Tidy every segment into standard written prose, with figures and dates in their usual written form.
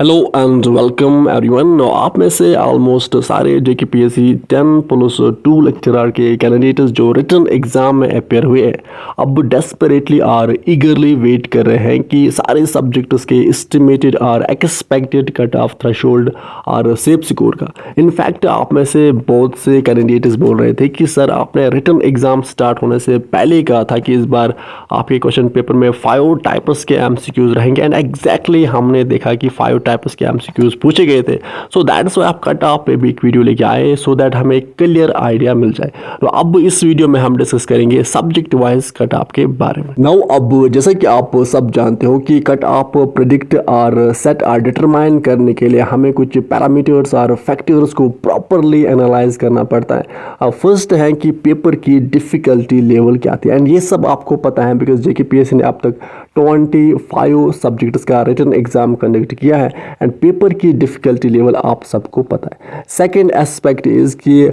Hello and welcome everyone. आप में से ऑलमोस्ट सारे JKPSC 10+2 लेक्चरर के कैंडिडेट्स जो रिटन एग्जाम में अपेयर हुए हैं अब डेस्परेटली और ईगरली वेट कर रहे हैं कि सारे सब्जेक्ट्स के एस्टिमेटेड और एक्सपेक्टेड कट ऑफ थ्रेशोल्ड और सेफ स्कोर का। इनफैक्ट आप में से बहुत से कैंडिडेट्स बोल रहे थे कि सर आपने रिटन एग्जाम स्टार्ट होने से पहले ही कहा था कि इस बार आपके क्वेश्चन पेपर में 5 टाइप्स के MCQs रहेंगे एंड एग्जैक्टली हमने देखा कि 5 टाइप्स के MCQs पूछे गए थे। सो दैट्स व्हाई आप कट ऑफ पे भी एक वीडियो लेके आए सो दैट हमें क्लियर आइडिया मिल जाए। तो अब इस वीडियो में हम डिस्कस करेंगे सब्जेक्ट वाइज कट ऑफ के बारे में। नाउ अब जैसे कि आप सब जानते हो कि कट ऑफ प्रेडिक्ट और सेट और डिटरमाइन करने के लिए हमें कुछ पैरामीटर्स और फैक्टर्स को प्रॉपरली एनालाइज करना पड़ता है। फर्स्ट है कि पेपर की डिफिकल्टी लेवल क्या थी एंड ये सब आपको पता है बिकॉज JKPSC ने अब तक 25 सब्जेक्ट्स का रिटन एग्जाम कंडक्ट किया है एंड पेपर की डिफिकल्टी लेवल आप सबको पता है। सेकेंड एस्पेक्ट इज कि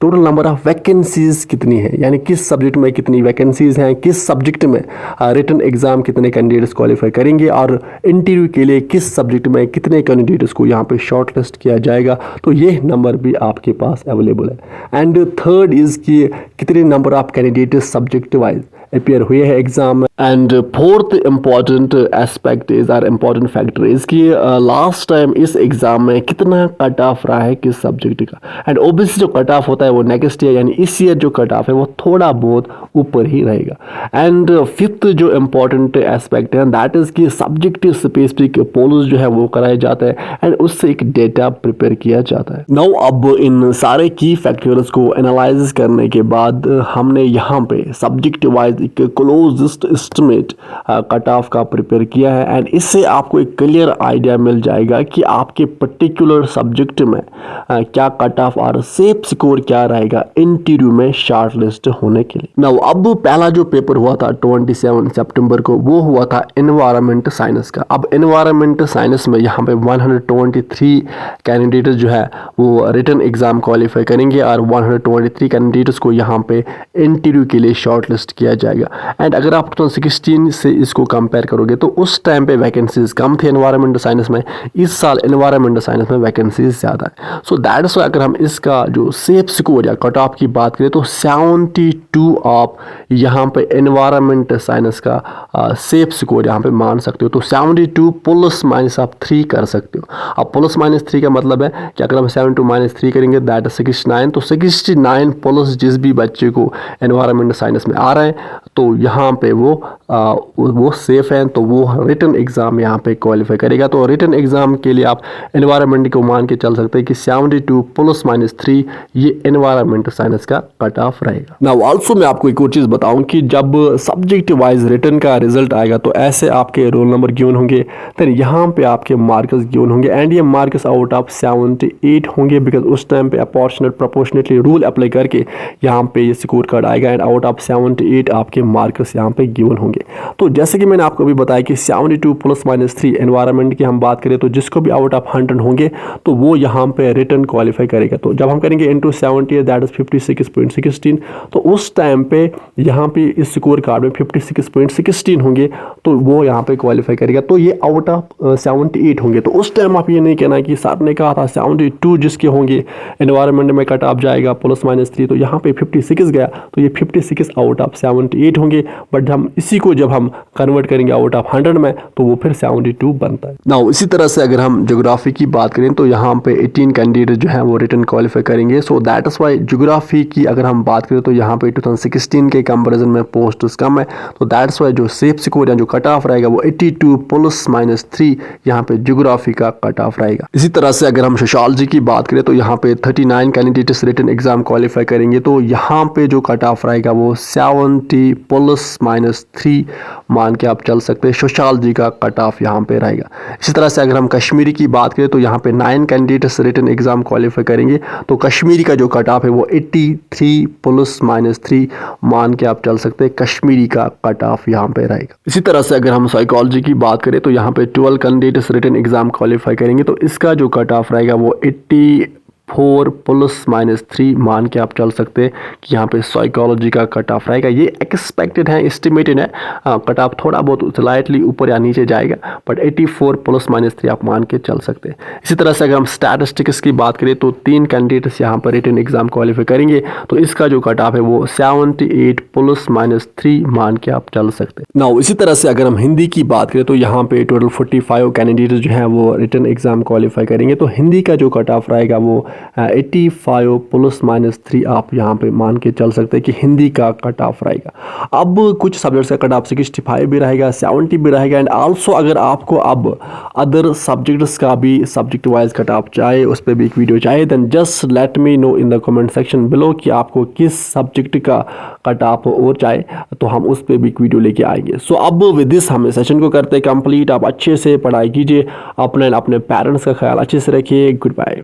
टोटल नंबर ऑफ वैकेंसीज कितनी है, यानी किस सब्जेक्ट में कितनी वैकेंसीज हैं, किस सब्जेक्ट में रिटन एग्जाम कितने कैंडिडेट्स क्वालिफाई करेंगे और इंटरव्यू के लिए किस सब्जेक्ट में कितने कैंडिडेट्स को यहाँ पे शॉर्ट लिस्ट किया जाएगा। तो ये नंबर भी आपके पास अवेलेबल है। एंड थर्ड इज कि कितने number of candidates subject wise appear हुए हैं एग्जाम में। And fourth important aspect is or important factor is कि लास्ट टाइम इस एग्जाम में कितना कट ऑफ रहा है किस सब्जेक्ट का। एंड ओबियसली जो कट ऑफ होता है वो नेक्स्ट ईयर यानी इस ईयर जो कट ऑफ है वो थोड़ा बहुत ऊपर ही रहेगा। एंड फिफ्थ जो इंपॉर्टेंट एस्पेक्ट है दैट इज कि सब्जेक्ट स्पेसिफिक पोल्स जो है वो कराए जाते हैं एंड उससे एक डेटा प्रिपेयर किया जाता है। नाउ अब इन सारे की फैक्टर्स को एनालाइज करने के बाद हमने यहाँ पे सब्जेक्ट वाइज एक क्लोजेस्ट एस्टिमेट कट ऑफ का प्रिपेयर किया है एंड इससे आपको एक क्लियर आइडिया मिल जाएगा कि आपके पर्टिकुलर सब्जेक्ट में क्या कट ऑफ और सेफ स्कोर क्या रहेगा इंटरव्यू में शॉर्ट लिस्ट होने के लिए। नाउ अब पहला जो पेपर हुआ था 27 सितंबर को वो हुआ था एनवायरमेंट साइंस का। अब एनवायरमेंट साइंस में यहाँ पे 123 कैंडिडेट जो है वो रिटन एग्जाम क्वालिफाई करेंगे और 123 कैंडिडेट्स को यहाँ पे इंटरव्यू के लिए शॉर्ट लिस्ट किया जाएगा। एंड अगर आप 2016 से इसको कंपेयर करोगे तो उस टाइम पे वैकेंसीज कम थे एनवायरमेंट साइंस में, इस साल एनवायरमेंट साइंस में वैकेंसीज ज़्यादा है। सो दैट्स अगर हम इसका जो सेफ स्कोर या कट ऑफ की बात करें तो 72 आप यहाँ पे एनवायरमेंट साइंस का सेफ स्कोर यहाँ पे मान सकते हो। तो 72 प्लस माइनस आप 3 कर सकते हो। अब प्लस माइनस 3 का मतलब है कि अगर हम 72 माइनस 3 करेंगे दैट 69, तो 69 प्लस जिस भी बच्चे को एनवायरमेंट साइंस में आ रहा है तो यहाँ पे वो सेफ है तो वो रिटन एग्जाम यहाँ पे क्वालिफाई करेगा। तो रिटन एग्जाम के लिए आप एनवायरमेंट को मान के चल सकते हैं कि 72 प्लस माइनस 3 ये एनवायरमेंट साइंस का कट ऑफ रहेगा। नाउ ऑल्सो मैं आपको एक और चीज़ बताऊं कि जब सब्जेक्ट वाइज रिटन का रिजल्ट आएगा तो ऐसे आपके रोल नंबर गिवन होंगे, फिर यहाँ पे आपके मार्क्स गिवन होंगे एंड ये मार्क्स आउट ऑफ 78 होंगे बिकॉज उस टाइम पे अपॉर्चुनेट प्रोपोर्शनेटली रूल अप्लाई करके यहाँ पे ये स्कोर कार्ड आएगा एंड आउट ऑफ 78 आपके मार्क्स यहाँ पे गिवन होंगे। तो जैसे कि मैंने आपको अभी बताया कि 72 प्लस माइनस 3 एनवायरमेंट की हम बात करें तो जिसको भी आउट ऑफ 100 होंगे तो वो यहाँ पे रिटन क्वालिफाई करेगा। तो जब हम करेंगे इंटू 70 दैट इज 56.16, तो उस टाइम पे यहाँ पे इस स्कोर कार्ड में 56.16 होंगे तो वो यहाँ पे क्वालिफाई करेगा। तो ये आउट ऑफ 78 होंगे। तो उस टाइम आप ये नहीं कहना कि सर ने कहा था 72 जिसके होंगे एनवायरमेंट में कट ऑफ जाएगा प्लस माइनस 3, तो यहाँ पे 56 गया तो ये 56 आउट ऑफ 78 होंगे। बट हम इसी को जब हम कन्वर्ट करेंगे आउट ऑफ 100 में तो वो फिर 72 बनता है। नाउ इसी तरह से अगर हम ज्योग्राफी की बात करें तो यहाँ पे 18 कैंडिडेट जो हैं वो रिटन क्वालिफाई करेंगे। So that is why geography की अगर हम बात करें तो यहाँ पे 2016 के कंपेरिजन में पोस्ट कम है। तो दैट्स वाई जो सेफ स्कोर या जो कट ऑफ रहेगा वो 82 प्लस माइनस 3 यहाँ पे ज्योग्राफी का कट ऑफ रहेगा। इसी तरह से अगर हम सोशियोलॉजी की बात करें तो यहाँ पे 39 कैंडिडेट्स रिटन एग्जाम क्वालिफाई करेंगे तो यहाँ पे जो कट ऑफ रहेगा वो 70 प्लस माइनस 3 मान के आप चल सकते हैं। सोशियोलॉजी का कट ऑफ यहाँ पे रहेगा। इसी तरह से अगर हम कश्मीरी की बात करें तो यहाँ पे 9 कैंडिडेट्स रिटन एग्जाम क्वालिफाई करेंगे तो कश्मीरी का जो कट ऑफ है वो 83 प्लस माइनस 3 मान के आप चल सकते हैं। कश्मीरी का कट ऑफ यहाँ पे रहेगा। इसी तरह से अगर हम साइकोलॉजी की बात करें तो यहाँ पे 12 कैंडिडेट्स रिटन एग्जाम क्वालिफाई करेंगे तो इसका जो कट ऑफ रहेगा वो 80 84 ± 3 मान के आप चल सकते हैं कि यहाँ पे साइकोलॉजी का कट ऑफ रहेगा। ये एक्सपेक्टेड है, एस्टिमेटेड है, कट ऑफ थोड़ा बहुत स्लाइटली ऊपर या नीचे जाएगा, बट 84 ± 3 आप मान के चल सकते हैं। इसी तरह से अगर हम स्टैटिस्टिक्स की बात करें तो 3 कैंडिडेट्स यहाँ पर रिटन एग्जाम क्वालिफाई करेंगे, तो इसका जो कट ऑफ है वो 78 ± 3 मान के आप चल सकते हैं। नाउ इसी तरह से अगर हम हिंदी की बात करें तो यहाँ पे टोटल 45 कैंडिडेट्स जो हैं वो रिटन एग्जाम क्वालिफाई करेंगे, तो हिंदी का जो कट ऑफ रहेगा वो 85 ± 3 आप यहाँ पे मान के चल सकते हैं कि हिंदी का कट ऑफ रहेगा। अब कुछ सब्जेक्ट्स का कट ऑफ 65 भी रहेगा, 70 भी रहेगा, एंड आल्सो अगर आपको अब अदर सब्जेक्ट्स का भी सब्जेक्ट वाइज कट ऑफ चाहे, उस पर भी एक वीडियो चाहे, then just let me know in the comment section below कि आपको किस सब्जेक्ट का कट ऑफ और चाहे, तो हम उस पर भी एक वीडियो लेके आएंगे। सो अब विद दिस हम सेशन को करते हैं कंप्लीट। आप अच्छे से पढ़ाई कीजिए, अपने पेरेंट्स का ख्याल अच्छे से रखिए। Good bye.